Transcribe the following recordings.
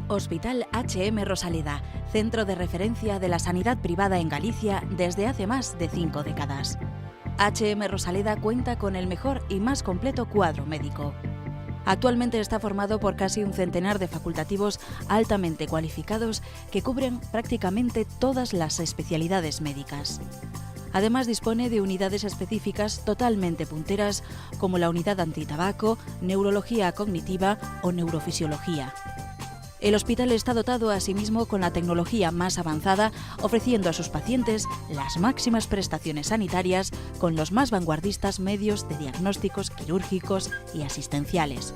Hospital HM Rosaleda, centro de referencia de la sanidad privada en Galicia desde hace más de 5 décadas. HM Rosaleda cuenta con el mejor y más completo cuadro médico. Actualmente está formado por casi un centenar de facultativos altamente cualificados que cubren prácticamente todas las especialidades médicas. Además dispone de unidades específicas totalmente punteras como la unidad antitabaco, neurología cognitiva o neurofisiología. El hospital está dotado asimismo con la tecnología más avanzada, ofreciendo a sus pacientes las máximas prestaciones sanitarias con los más vanguardistas medios de diagnósticos quirúrgicos y asistenciales.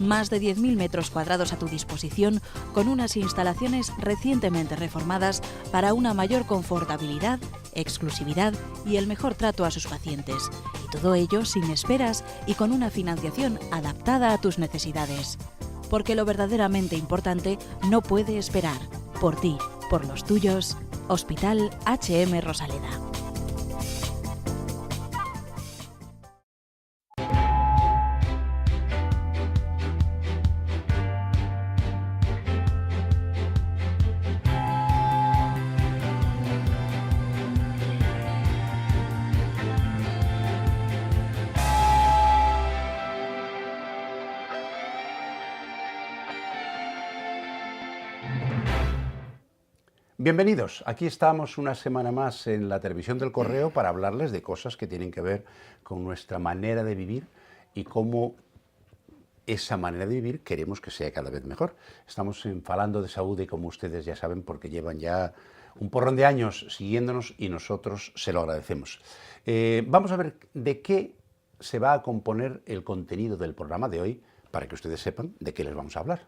Más de 10.000 metros cuadrados a tu disposición, con unas instalaciones recientemente reformadas para una mayor confortabilidad, exclusividad y el mejor trato a sus pacientes. Y todo ello sin esperas y con una financiación adaptada a tus necesidades. Porque lo verdaderamente importante no puede esperar. Por ti, por los tuyos, Hospital HM Rosaleda. Bienvenidos, aquí estamos una semana más en la televisión del Correo para hablarles de cosas que tienen que ver con nuestra manera de vivir y cómo esa manera de vivir queremos que sea cada vez mejor. Estamos en Falando de Saúde, como ustedes ya saben, porque llevan ya un porrón de años siguiéndonos y nosotros se lo agradecemos. Vamos a ver de qué se va a componer el contenido del programa de hoy para que ustedes sepan de qué les vamos a hablar.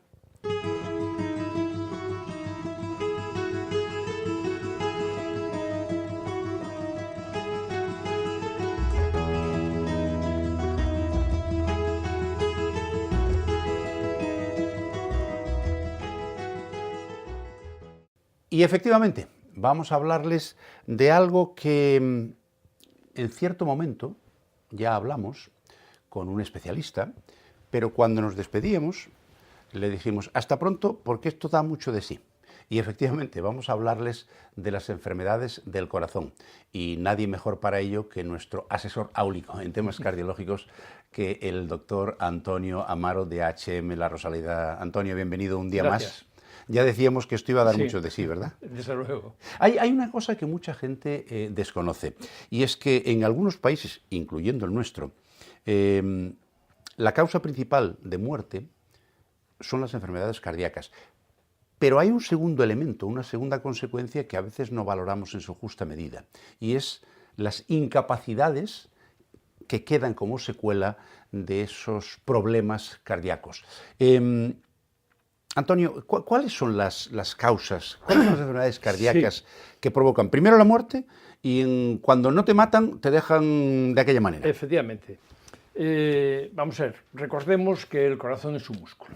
Y efectivamente, vamos a hablarles de algo que en cierto momento ya hablamos con un especialista, pero cuando nos despedíamos le dijimos hasta pronto porque esto da mucho de sí. Y efectivamente vamos a hablarles de las enfermedades del corazón y nadie mejor para ello que nuestro asesor áulico en temas cardiológicos, que el doctor Antonio Amaro de HM La Rosaleda. Antonio, bienvenido un día más. Ya decíamos que esto iba a dar mucho de sí, ¿verdad? Desde luego. Hay una cosa que mucha gente desconoce, y es que en algunos países, incluyendo el nuestro, la causa principal de muerte son las enfermedades cardíacas. Pero hay un segundo elemento, una segunda consecuencia que a veces no valoramos en su justa medida, y es las incapacidades que quedan como secuela de esos problemas cardíacos. Antonio, ¿cuáles son las causas, cuáles son las enfermedades cardíacas que provocan primero la muerte y cuando no te matan te dejan de aquella manera? Efectivamente. Vamos a ver, recordemos que el corazón es un músculo.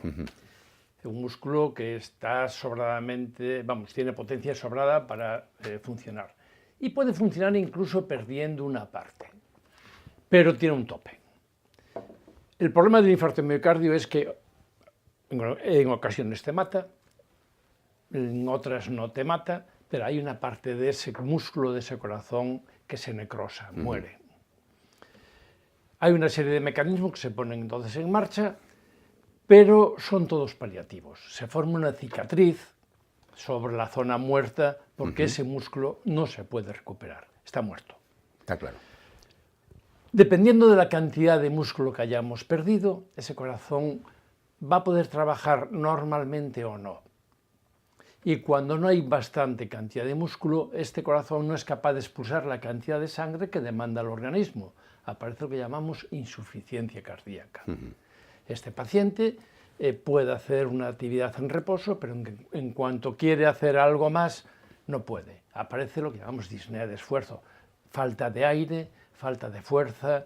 Un músculo que está sobradamente, tiene potencia sobrada para funcionar. Y puede funcionar incluso perdiendo una parte, pero tiene un tope. El problema del infarto de miocardio es que en ocasiones te mata, en otras no te mata, pero hay una parte de ese músculo, de ese corazón, que se necrosa, muere. Hay una serie de mecanismos que se ponen entonces en marcha, pero son todos paliativos. Se forma una cicatriz sobre la zona muerta porque ese músculo no se puede recuperar, está muerto. Está claro. Dependiendo de la cantidad de músculo que hayamos perdido, ese corazón va a poder trabajar normalmente o no. Y cuando no hay bastante cantidad de músculo, este corazón no es capaz de expulsar la cantidad de sangre que demanda el organismo. Aparece lo que llamamos insuficiencia cardíaca. Este paciente puede hacer una actividad en reposo, pero en cuanto quiere hacer algo más, no puede. Aparece lo que llamamos disnea de esfuerzo, falta de aire, falta de fuerza.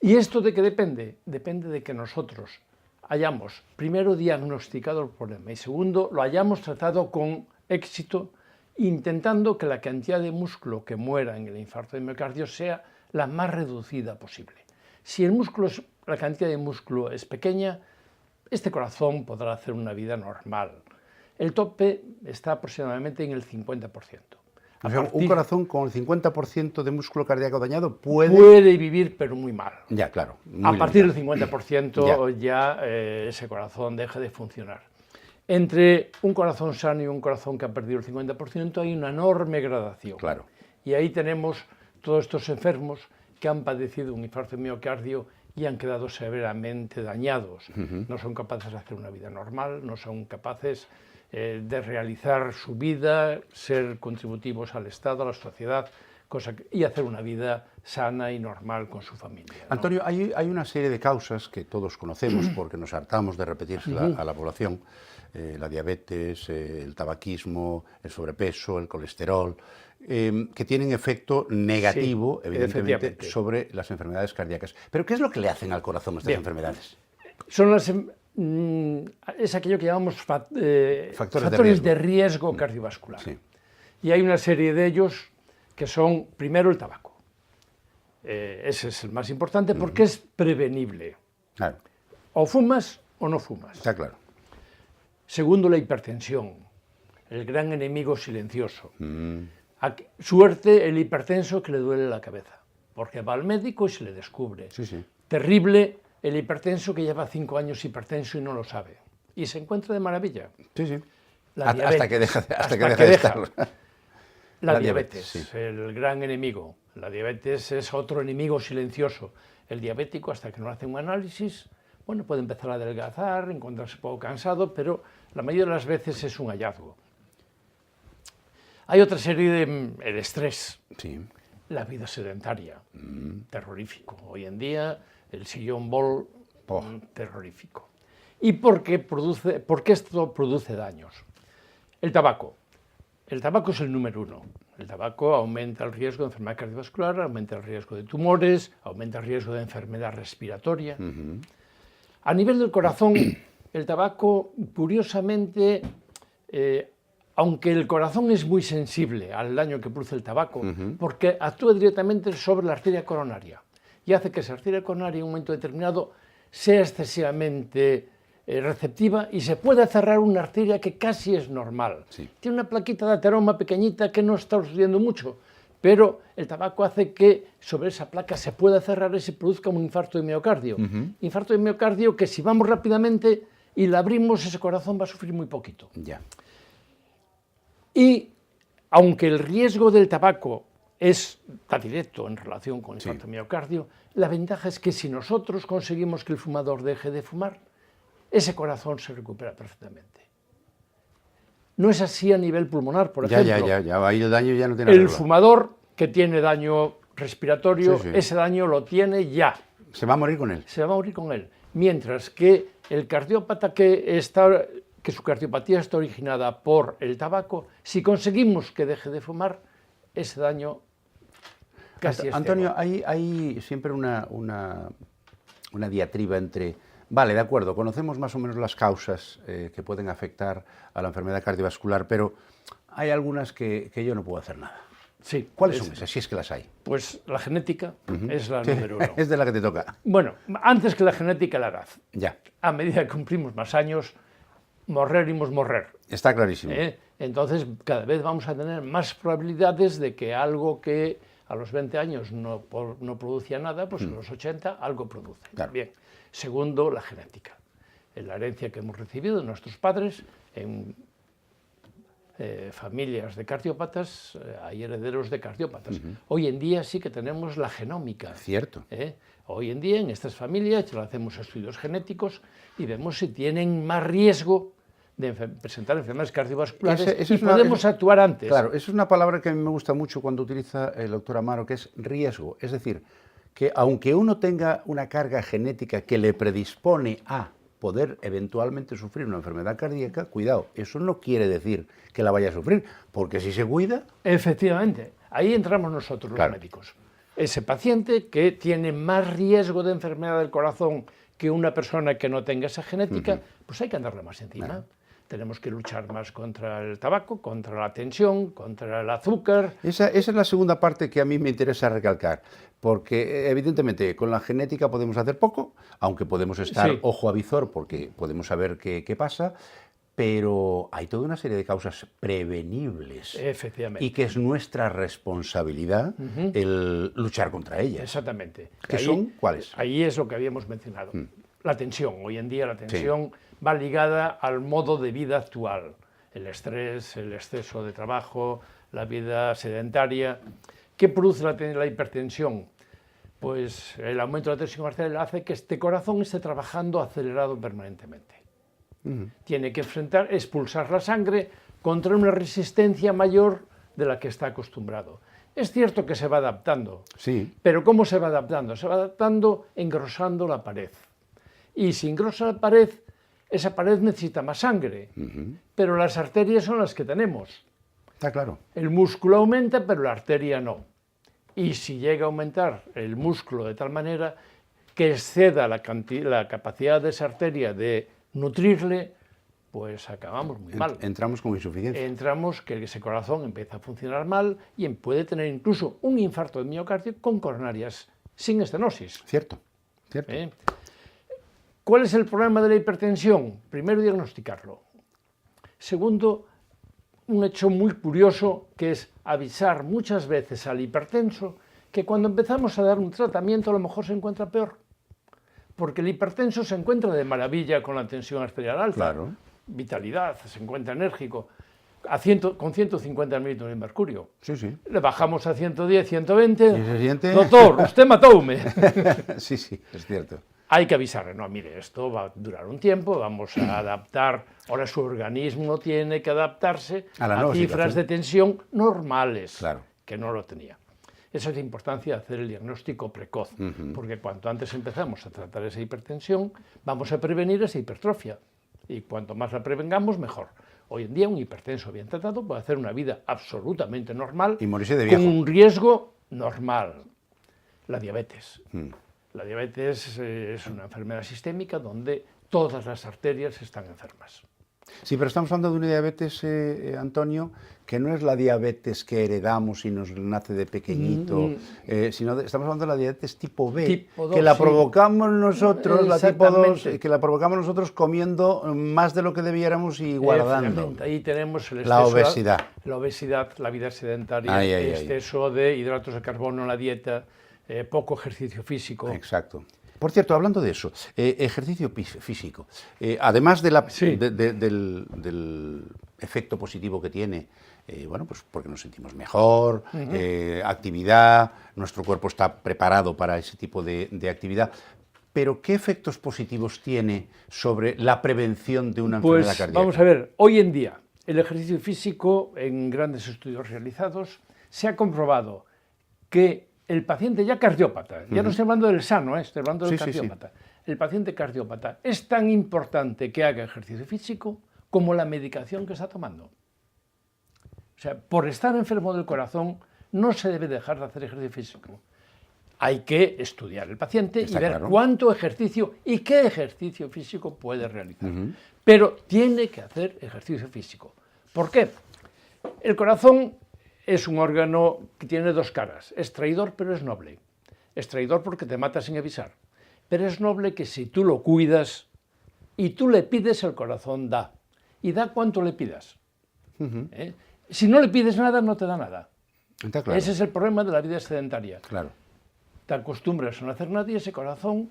¿Y esto de qué depende? Depende de que nosotros hayamos primero diagnosticado el problema y segundo lo hayamos tratado con éxito, intentando que la cantidad de músculo que muera en el infarto de miocardio sea la más reducida posible. Si la cantidad de músculo es pequeña, este corazón podrá hacer una vida normal. El tope está aproximadamente en el 50%. O sea, un corazón con el 50% de músculo cardíaco dañado puede... Puede vivir, pero muy mal. Ya, claro. A partir del 50% ya ese corazón deja de funcionar. Entre un corazón sano y un corazón que ha perdido el 50% hay una enorme gradación. Claro. Y ahí tenemos todos estos enfermos que han padecido un infarto de miocardio y han quedado severamente dañados. No son capaces de hacer una vida normal, no son capaces de realizar su vida, ser contributivos al Estado, a la sociedad, y hacer una vida sana y normal con su familia, ¿no? Antonio, hay una serie de causas que todos conocemos porque nos hartamos de repetírsela a la población, la diabetes, el tabaquismo, el sobrepeso, el colesterol, que tienen efecto negativo, sí, evidentemente, sobre las enfermedades cardíacas. Pero ¿qué es lo que le hacen al corazón estas enfermedades? Son es aquello que llamamos factores de riesgo cardiovascular. Sí. Y hay una serie de ellos que son, primero, el tabaco. Ese es el más importante porque es prevenible. Claro. O fumas o no fumas. Está claro. Segundo, la hipertensión, el gran enemigo silencioso. Suerte el hipertenso que le duele la cabeza, porque va al médico y se le descubre. Sí, sí. Terrible el hipertenso que lleva 5 años hipertenso y no lo sabe. Y se encuentra de maravilla. Sí, sí. La diabetes, hasta que deja de estarlo. La diabetes, sí. el gran enemigo. La diabetes es otro enemigo silencioso. El diabético, hasta que no hace un análisis, bueno, puede empezar a adelgazar, encontrarse poco cansado, pero la mayoría de las veces es un hallazgo. Hay otra serie de... el estrés, Sí. la vida sedentaria, terrorífico. Hoy en día, el sillón bol, terrorífico. ¿Y por qué esto produce daños? El tabaco. El tabaco es el número 1. El tabaco aumenta el riesgo de enfermedad cardiovascular, aumenta el riesgo de tumores, aumenta el riesgo de enfermedad respiratoria. A nivel del corazón, el tabaco, curiosamente, aunque el corazón es muy sensible al daño que produce el tabaco, porque actúa directamente sobre la arteria coronaria y hace que esa arteria coronaria en un momento determinado sea excesivamente receptiva y se puede cerrar una arteria que casi es normal. Sí. Tiene una plaquita de ateroma pequeñita que no está sucediendo mucho, pero el tabaco hace que sobre esa placa se pueda cerrar y se produzca un infarto de miocardio. Infarto de miocardio que si vamos rápidamente y la abrimos, ese corazón va a sufrir muy poquito. Ya. Y aunque el riesgo del tabaco está directo en relación con el infarto de miocardio, la ventaja es que si nosotros conseguimos que el fumador deje de fumar, ese corazón se recupera perfectamente. No es así a nivel pulmonar, por ejemplo. Ya, ahí el daño ya no tiene El arreglo. fumador que tiene daño respiratorio, Sí. ese daño lo tiene ya. Se va a morir con él. Se va a morir con él. Mientras que el cardiópata que su cardiopatía está originada por el tabaco, si conseguimos que deje de fumar, ese daño casi es Antonio, cero. hay siempre una diatriba entre... Vale, de acuerdo, conocemos más o menos las causas que pueden afectar a la enfermedad cardiovascular, pero hay algunas que yo no puedo hacer nada. Sí, ¿Cuáles son esas, si es que las hay? Pues la genética es la Sí, número 1. es de la que te toca. Bueno, antes que la genética, la edad. Ya, A medida que cumplimos más años, morrerimos morrer. está clarísimo. Entonces, cada vez vamos a tener más probabilidades de que algo que a los 20 años no producía nada, pues a los 80 algo produce. Claro. Bien. Segundo, la genética. En la herencia que hemos recibido de nuestros padres, en familias de cardiópatas, hay herederos de cardiópatas. Hoy en día sí que tenemos la genómica. Cierto. Hoy en día en estas familias ya hacemos estudios genéticos y vemos si tienen más riesgo de presentar enfermedades cardiovasculares y podemos actuar antes. Claro, eso es una palabra que a mí me gusta mucho cuando utiliza el doctor Amaro, que es riesgo. Es decir, que aunque uno tenga una carga genética que le predispone a poder eventualmente sufrir una enfermedad cardíaca, cuidado, eso no quiere decir que la vaya a sufrir, porque si se cuida... Efectivamente, ahí entramos nosotros los médicos. Ese paciente que tiene más riesgo de enfermedad del corazón que una persona que no tenga esa genética, pues hay que andarle más encima. tenemos que luchar más contra el tabaco, contra la tensión, contra el azúcar. Esa es la segunda parte que a mí me interesa recalcar, porque evidentemente con la genética podemos hacer poco, aunque podemos estar Sí. ojo a visor porque podemos saber qué pasa, pero hay toda una serie de causas prevenibles Efectivamente. y que es nuestra responsabilidad el luchar contra ellas. Exactamente. ¿Qué son? ¿Cuáles? Ahí es lo que habíamos mencionado. La tensión. Hoy en día la tensión va ligada al modo de vida actual. El estrés, el exceso de trabajo, la vida sedentaria. ¿Qué produce la hipertensión? Pues el aumento de la tensión arterial hace que este corazón esté trabajando acelerado permanentemente. Tiene que expulsar la sangre contra una resistencia mayor de la que está acostumbrado. Es cierto que se va adaptando, Sí. pero ¿cómo se va adaptando? Se va adaptando engrosando la pared. Y si engrosa la pared, esa pared necesita más sangre, pero las arterias son las que tenemos. Está claro. El músculo aumenta, pero la arteria no. Y si llega a aumentar el músculo de tal manera que exceda la capacidad de esa arteria de nutrirle, pues acabamos muy mal. Entramos con insuficiencia. Entramos que ese corazón empieza a funcionar mal y puede tener incluso un infarto de miocardio con coronarias sin estenosis. Cierto, cierto. ¿Cuál es el problema de la hipertensión? Primero, diagnosticarlo. Segundo, un hecho muy curioso que es avisar muchas veces al hipertenso que cuando empezamos a dar un tratamiento a lo mejor se encuentra peor. Porque el hipertenso se encuentra de maravilla con la tensión arterial alta, Claro. vitalidad, se encuentra enérgico, con 150 mililitros de mercurio. Sí, sí. Le bajamos a 110, 120. ¿Y se siente? Doctor, usted matóme. Sí, sí, es cierto. Hay que avisarle, no, mire, esto va a durar un tiempo, vamos a adaptar, ahora su organismo tiene que adaptarse A la a nueva cifras situación. de tensión normales, Claro. que no lo tenía. Esa es la importancia de hacer el diagnóstico precoz, porque cuanto antes empezamos a tratar esa hipertensión, vamos a prevenir esa hipertrofia, y cuanto más la prevengamos, mejor. Hoy en día un hipertenso bien tratado puede hacer una vida absolutamente normal Y morirse de viejo. con un riesgo normal. La diabetes. La diabetes es una enfermedad sistémica donde todas las arterias están enfermas. Sí, pero estamos hablando de una diabetes, Antonio, que no es la diabetes que heredamos y nos nace de pequeñito, sino estamos hablando de la diabetes tipo B, Tipo 2, que la sí. provocamos nosotros, la tipo 2, Exactamente. que la provocamos nosotros comiendo más de lo que debiéramos y guardando. Efectivamente, ahí tenemos el La exceso, obesidad. La obesidad, la vida sedentaria, Ay, ay, ay. exceso de hidratos de carbono en la dieta, poco ejercicio físico. Exacto. Por cierto, hablando de eso, ejercicio físico, además de Sí. del efecto positivo que tiene, bueno, pues porque nos sentimos mejor, actividad, nuestro cuerpo está preparado para ese tipo de actividad, pero ¿qué efectos positivos tiene sobre la prevención de una enfermedad Pues cardíaca? vamos a ver, hoy en día el ejercicio físico, en grandes estudios realizados, se ha comprobado que el paciente ya cardiópata, ya no estoy hablando del sano, estoy hablando del Sí, sí, sí. cardiópata, el paciente cardiópata es tan importante que haga ejercicio físico como la medicación que está tomando. O sea, por estar enfermo del corazón no se debe dejar de hacer ejercicio físico. Hay que estudiar el paciente Está y ver claro. cuánto ejercicio y qué ejercicio físico puede realizar. Pero tiene que hacer ejercicio físico. ¿Por qué? El corazón es un órgano que tiene dos caras. Es traidor, pero es noble. Es traidor porque te mata sin avisar. Pero es noble que si tú lo cuidas y tú le pides, el corazón da. Y da cuanto le pidas. Si no le pides nada, no te da nada. Está claro. Ese es el problema de la vida sedentaria. Claro. Te acostumbras a no hacer nada y ese corazón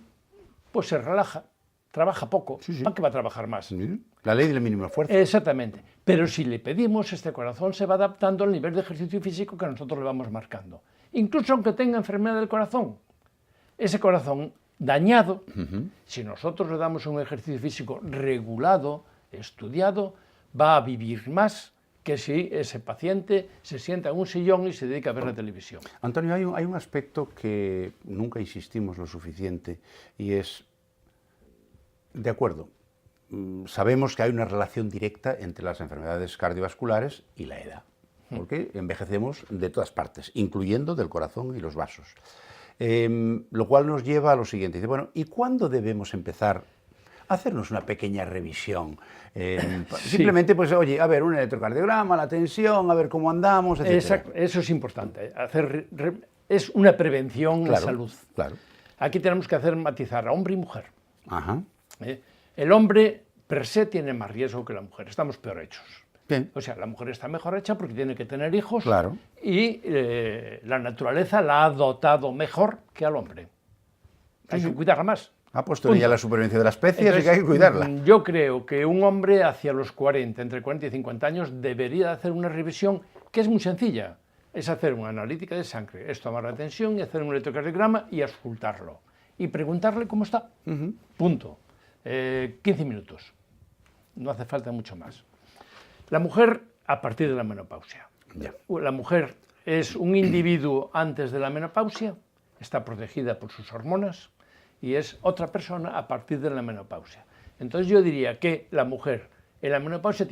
pues se relaja, trabaja poco. Sí, sí. ¿Para qué va a trabajar más? Sí. La ley del mínimo esfuerzo. Exactamente. Pero si le pedimos, este corazón se va adaptando al nivel de ejercicio físico que nosotros le vamos marcando. Incluso aunque tenga enfermedad del corazón. Ese corazón dañado, si nosotros le damos un ejercicio físico regulado, estudiado, va a vivir más que si ese paciente se sienta en un sillón y se dedica a ver la televisión. Antonio, hay un aspecto que nunca insistimos lo suficiente y es, de acuerdo, sabemos que hay una relación directa entre las enfermedades cardiovasculares y la edad, porque envejecemos de todas partes, incluyendo del corazón y los vasos. Lo cual nos lleva a lo siguiente, dice, bueno, ¿y cuándo debemos empezar hacernos una pequeña revisión. Simplemente, pues, oye, a ver, un electrocardiograma, la tensión, a ver cómo andamos, etc. Exacto, eso es importante. Es una prevención en salud. Claro. Aquí tenemos que hacer matizar a hombre y mujer. Ajá. El hombre per se tiene más riesgo que la mujer, estamos peor hechos. Bien. O sea, la mujer está mejor hecha porque tiene que tener hijos, Claro. y la naturaleza la ha dotado mejor que al hombre. Hay que cuidarla más. Ha puesto ella la supervivencia de la especie, así que hay que cuidarla. Yo creo que un hombre hacia los 40, entre 40 y 50 años, debería hacer una revisión que es muy sencilla. Es hacer una analítica de sangre, es tomar la tensión y hacer un electrocardiograma y auscultarlo. Y preguntarle cómo está. Punto. 15 minutos. No hace falta mucho más. La mujer, a partir de la menopausia. Ya. La mujer es un individuo antes de la menopausia, está protegida por sus hormonas, y es otra persona a partir de la menopausia. Entonces yo diría que la mujer en la menopausia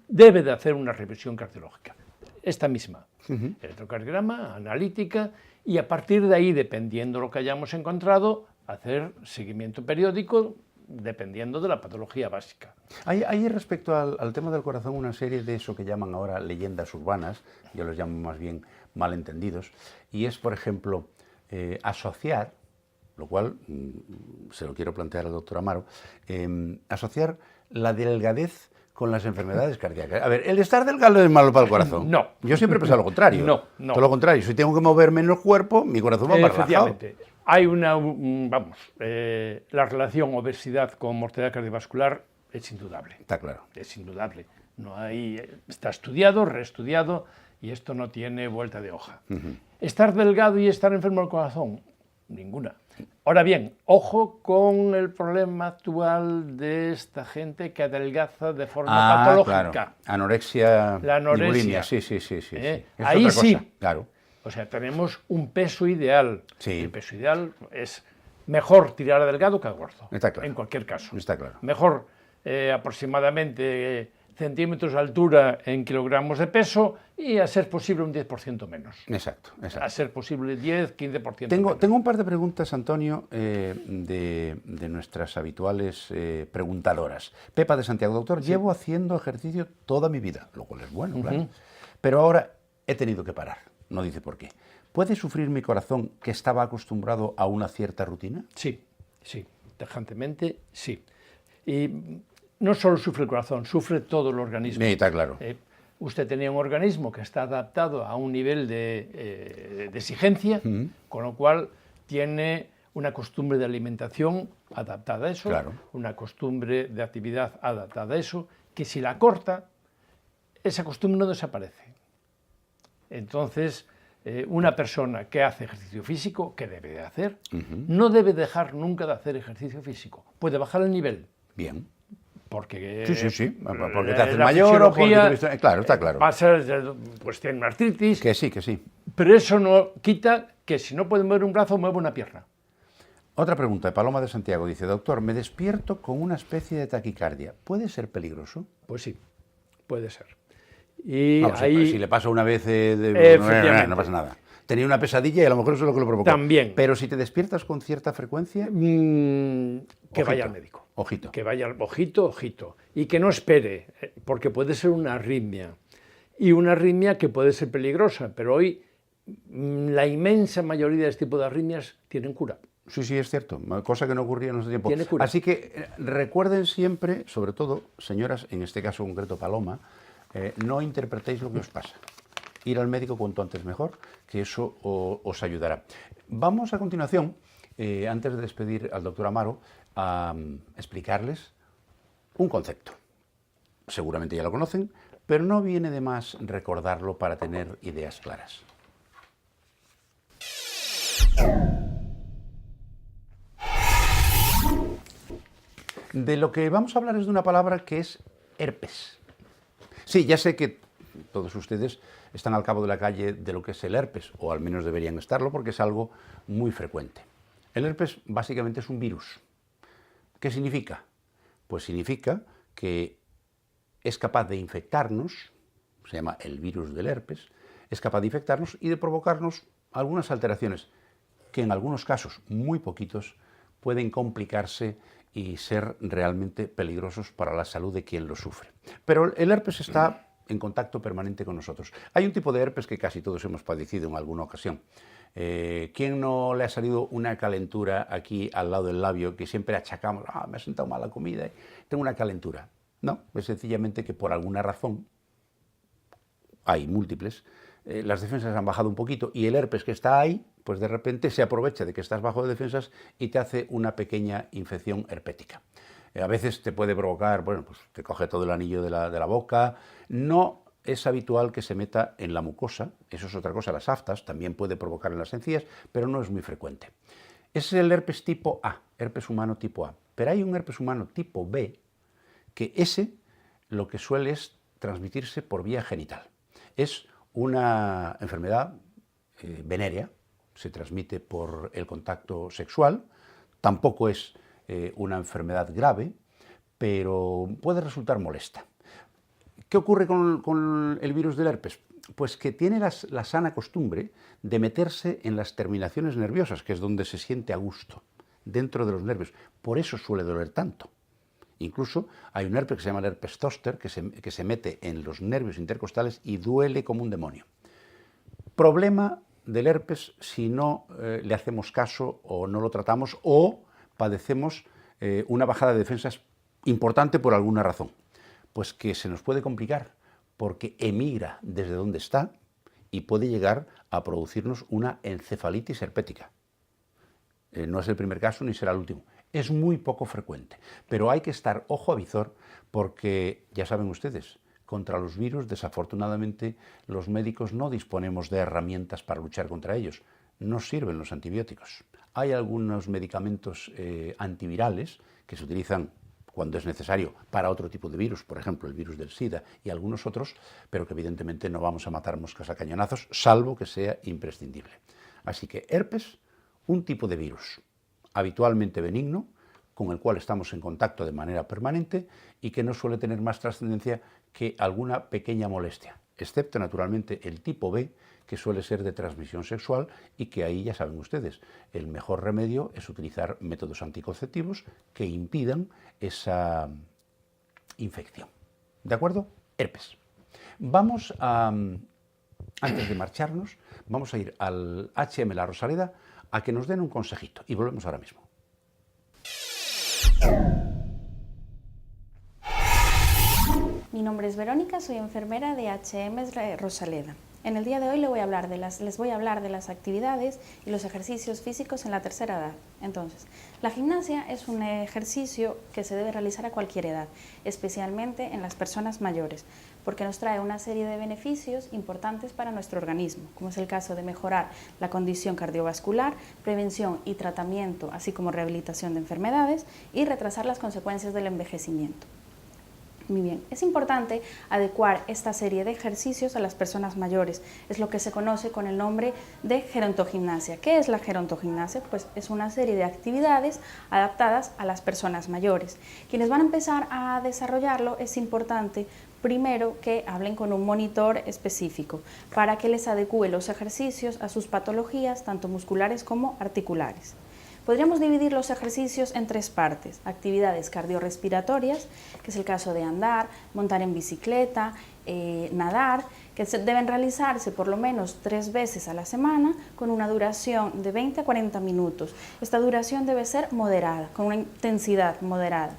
debe de hacer una revisión cardiológica, esta misma, electrocardiograma, analítica, y a partir de ahí, dependiendo de lo que hayamos encontrado, hacer seguimiento periódico, dependiendo de la patología básica. Hay respecto al tema del corazón una serie de eso que llaman ahora leyendas urbanas, yo los llamo más bien malentendidos, y es, por ejemplo, asociar, lo cual se lo quiero plantear al doctor Amaro, asociar la delgadez con las enfermedades cardíacas. A ver, el estar delgado es malo para el corazón. No. Yo siempre he pensado lo contrario. No. Todo lo contrario. Si tengo que mover menos cuerpo, mi corazón va más relajado. Efectivamente. Hay una, la relación obesidad con mortalidad cardiovascular es indudable. Está claro. Es indudable. No hay, está estudiado, reestudiado, y esto no tiene vuelta de hoja. ¿Estar delgado y estar enfermo del corazón? Ninguna. Ahora bien, ojo con el problema actual de esta gente que adelgaza de forma patológica. Claro. Anorexia, la anorexia. y bulimia, sí. Ahí otra cosa. sí. Claro. O sea, tenemos un peso ideal. Sí. El peso ideal es mejor tirar a delgado que a gordo. Está claro. En cualquier caso. Está claro. Mejor aproximadamente centímetros de altura en kilogramos de peso, y a ser posible un 10% menos. Exacto. A ser posible 10, 15% Tengo menos. un par de preguntas, Antonio, de nuestras habituales preguntadoras. Pepa de Santiago, doctor, llevo haciendo ejercicio toda mi vida, lo cual es bueno, claro. Pero ahora he tenido que parar, no dice por qué. ¿Puede sufrir mi corazón, que estaba acostumbrado a una cierta rutina? Sí, tajantemente sí. Y no solo sufre el corazón, sufre todo el organismo. Sí, está claro. Usted tenía un organismo que está adaptado a un nivel de exigencia, con lo cual tiene una costumbre de alimentación adaptada a eso, una costumbre de actividad adaptada a eso, que si la corta, esa costumbre no desaparece. Entonces, una persona que hace ejercicio físico, ¿qué debe de hacer? No debe dejar nunca de hacer ejercicio físico. Puede bajar el nivel. Bien. Porque, sí, porque te haces mayor o porque te... Claro, está claro. Pues tiene una artritis. Que sí. Pero eso no quita que si no puede mover un brazo, mueve una pierna. Otra pregunta de Paloma de Santiago. Dice, doctor, me despierto con una especie de taquicardia. ¿Puede ser peligroso? Pues sí, puede ser. Y si le pasa una vez, no pasa nada. Tenía una pesadilla y a lo mejor eso es lo que lo provocó. También. Pero si te despiertas con cierta frecuencia... que vaya al médico. Ojito. Que vaya, ojito. Y que no espere, porque puede ser una arritmia. Y una arritmia que puede ser peligrosa, pero hoy la inmensa mayoría de este tipo de arritmias tienen cura. Sí, es cierto, cosa que no ocurría en nuestro tiempo. Tiene cura. Así que recuerden siempre, sobre todo, señoras, en este caso concreto Paloma, no interpretéis lo que os pasa. Ir al médico cuanto antes mejor, que eso os ayudará. Vamos a continuación, antes de despedir al doctor Amaro, a explicarles un concepto. Seguramente ya lo conocen, pero no viene de más recordarlo para tener ideas claras. De lo que vamos a hablar es de una palabra que es herpes. Sí, ya sé que todos ustedes están al cabo de la calle de lo que es el herpes, o al menos deberían estarlo, porque es algo muy frecuente. El herpes básicamente es un virus. ¿Qué significa? Pues significa que es capaz de infectarnos, se llama el virus del herpes, es capaz de infectarnos y de provocarnos algunas alteraciones que en algunos casos, muy poquitos, pueden complicarse y ser realmente peligrosos para la salud de quien lo sufre. Pero el herpes está en contacto permanente con nosotros. Hay un tipo de herpes que casi todos hemos padecido en alguna ocasión. ¿Quién no le ha salido una calentura aquí al lado del labio que siempre achacamos, me ha sentado mal la comida, tengo una calentura? No, es sencillamente que por alguna razón, hay múltiples, las defensas han bajado un poquito y el herpes que está ahí, pues de repente se aprovecha de que estás bajo de defensas y te hace una pequeña infección herpética. A veces te puede provocar, bueno, pues te coge todo el anillo de la boca. No es habitual que se meta en la mucosa, eso es otra cosa, las aftas, también puede provocar en las encías, pero no es muy frecuente. Ese es el herpes tipo A, herpes humano tipo A. Pero hay un herpes humano tipo B, que ese lo que suele es transmitirse por vía genital. Es una enfermedad venérea, se transmite por el contacto sexual, tampoco es una enfermedad grave, pero puede resultar molesta. ¿Qué ocurre con el virus del herpes? Pues que tiene la sana costumbre de meterse en las terminaciones nerviosas, que es donde se siente a gusto, dentro de los nervios. Por eso suele doler tanto. Incluso hay un herpes que se llama el herpes zóster, que se mete en los nervios intercostales y duele como un demonio. Problema del herpes si no le hacemos caso o no lo tratamos o padecemos una bajada de defensas importante por alguna razón. Pues que se nos puede complicar porque emigra desde donde está y puede llegar a producirnos una encefalitis herpética. No es el primer caso ni será el último. Es muy poco frecuente, pero hay que estar ojo a visor porque, ya saben ustedes, contra los virus, desafortunadamente, los médicos no disponemos de herramientas para luchar contra ellos. No sirven los antibióticos. Hay algunos medicamentos antivirales que se utilizan cuando es necesario para otro tipo de virus, por ejemplo, el virus del SIDA y algunos otros, pero que evidentemente no vamos a matar moscas a cañonazos, salvo que sea imprescindible. Así que herpes, un tipo de virus habitualmente benigno, con el cual estamos en contacto de manera permanente y que no suele tener más trascendencia que alguna pequeña molestia, excepto naturalmente el tipo B, que suele ser de transmisión sexual y que ahí ya saben ustedes, el mejor remedio es utilizar métodos anticonceptivos que impidan esa infección. ¿De acuerdo? Herpes. Vamos a, antes de marcharnos, vamos a ir al HM La Rosaleda a que nos den un consejito y volvemos ahora mismo. Mi nombre es Verónica, soy enfermera de HM Rosaleda. En el día de hoy les voy a hablar de las actividades y los ejercicios físicos en la tercera edad. Entonces, la gimnasia es un ejercicio que se debe realizar a cualquier edad, especialmente en las personas mayores, porque nos trae una serie de beneficios importantes para nuestro organismo, como es el caso de mejorar la condición cardiovascular, prevención y tratamiento, así como rehabilitación de enfermedades y retrasar las consecuencias del envejecimiento. Muy bien, es importante adecuar esta serie de ejercicios a las personas mayores. Es lo que se conoce con el nombre de gerontogimnasia. ¿Qué es la gerontogimnasia? Pues es una serie de actividades adaptadas a las personas mayores. Quienes van a empezar a desarrollarlo es importante primero que hablen con un monitor específico para que les adecue los ejercicios a sus patologías, tanto musculares como articulares. Podríamos dividir los ejercicios en tres partes: actividades cardiorrespiratorias, que es el caso de andar, montar en bicicleta, nadar, que deben realizarse por lo menos 3 veces a la semana con una duración de 20 a 40 minutos. Esta duración debe ser moderada, con una intensidad moderada.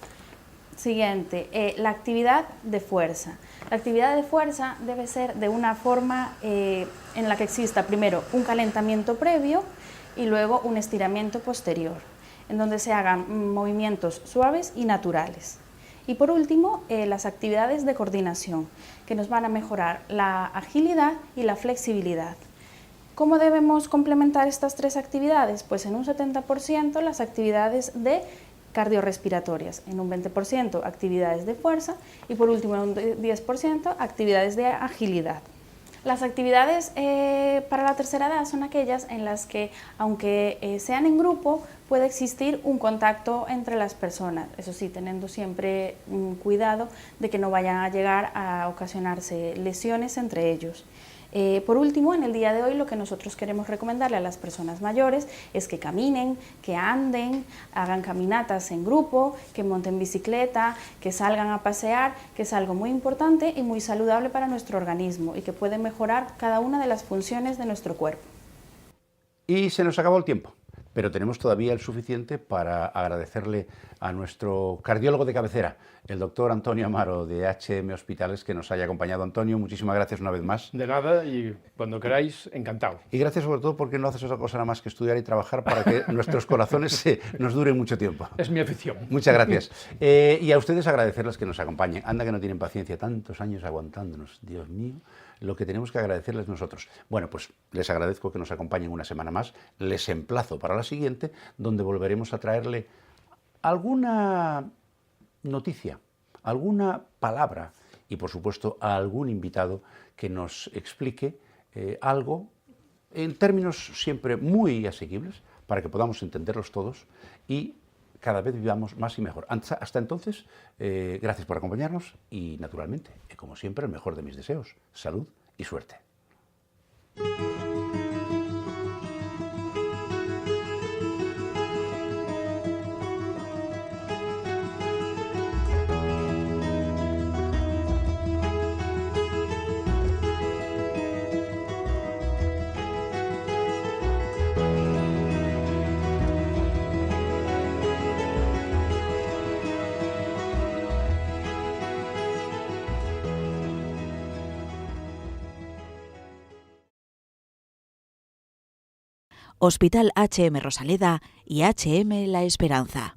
Siguiente, la actividad de fuerza. La actividad de fuerza debe ser de una forma en la que exista primero un calentamiento previo y luego un estiramiento posterior, en donde se hagan movimientos suaves y naturales. Y por último, las actividades de coordinación, que nos van a mejorar la agilidad y la flexibilidad. ¿Cómo debemos complementar estas tres actividades? Pues en un 70% las actividades de cardiorrespiratorias, en un 20% actividades de fuerza y por último en un 10% actividades de agilidad. Las actividades para la tercera edad son aquellas en las que, aunque sean en grupo, puede existir un contacto entre las personas, eso sí, teniendo siempre cuidado de que no vayan a llegar a ocasionarse lesiones entre ellos. Por último, en el día de hoy lo que nosotros queremos recomendarle a las personas mayores es que caminen, que anden, hagan caminatas en grupo, que monten bicicleta, que salgan a pasear, que es algo muy importante y muy saludable para nuestro organismo y que puede mejorar cada una de las funciones de nuestro cuerpo. Y se nos acabó el tiempo, pero tenemos todavía el suficiente para agradecerle a nuestro cardiólogo de cabecera, el doctor Antonio Amaro de HM Hospitales, que nos haya acompañado. Antonio, muchísimas gracias una vez más. De nada, y cuando queráis, encantado. Y gracias sobre todo porque no haces otra cosa nada más que estudiar y trabajar para que nuestros corazones nos duren mucho tiempo. Es mi afición. Muchas gracias. Y a ustedes agradecerles que nos acompañen. Anda que no tienen paciencia, tantos años aguantándonos, Dios mío, lo que tenemos que agradecerles nosotros. Bueno, pues les agradezco que nos acompañen una semana más. Les emplazo para la siguiente, donde volveremos a traerle alguna noticia, alguna palabra y, por supuesto, a algún invitado que nos explique algo en términos siempre muy asequibles para que podamos entenderlos todos y cada vez vivamos más y mejor. Hasta entonces, gracias por acompañarnos y, naturalmente, como siempre, el mejor de mis deseos, salud y suerte. Hospital HM Rosaleda y HM La Esperanza.